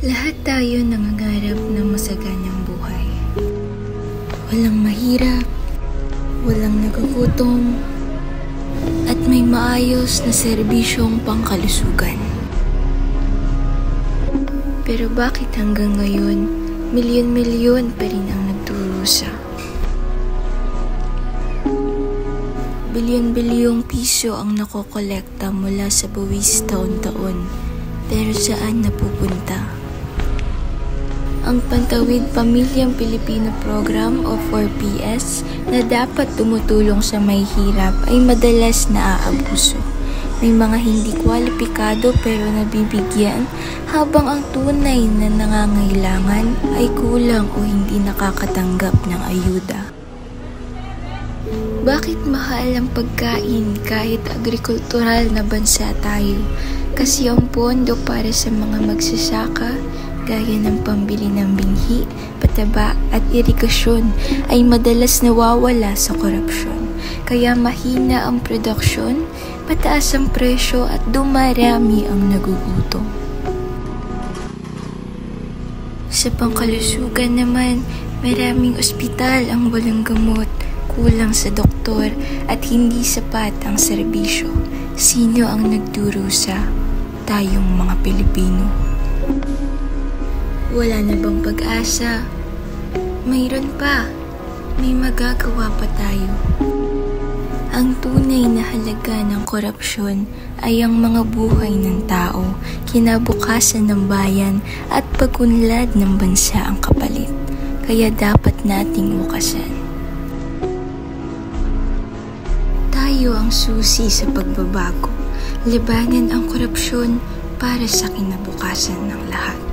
Lahat tayo nangangarap ng masaganang buhay. Walang mahirap, walang nagugutom, at may maayos na serbisyong pangkalusugan. Pero bakit hanggang ngayon, milyon-milyon pa rin ang nagdurusa? Bilyon-bilyong piso ang nakokolekta mula sa buwis taon-taon, pero saan napupunta? Ang Pantawid Pamilyang Pilipino Program o 4PS na dapat tumutulong sa may hirap ay madalas naaabuso. May mga hindi kwalipikado pero nabibigyan, habang ang tunay na nangangailangan ay kulang o hindi nakakatanggap ng ayuda. Bakit mahal ang pagkain kahit agrikultural na bansa tayo? Kasi ang pondo para sa mga magsasaka, gaya ng pambili ng binhi, pataba at irigasyon, ay madalas nawawala sa korupsyon. Kaya mahina ang produksyon, mataas ang presyo at dumarami ang nagugutom. Sa pangkalusugan naman, maraming ospital ang walang gamot, kulang sa doktor at hindi sapat ang serbisyo. Sino ang nagdurusa? Tayong mga Pilipino. Wala na bang pag-asa? Mayroon pa. May magagawa pa tayo. Ang tunay na halaga ng korupsyon ay ang mga buhay ng tao, kinabukasan ng bayan at pag-unlad ng bansa ang kapalit. Kaya dapat nating wakasan. Tayo ang susi sa pagbabago. Labanan ang korupsyon para sa kinabukasan ng lahat.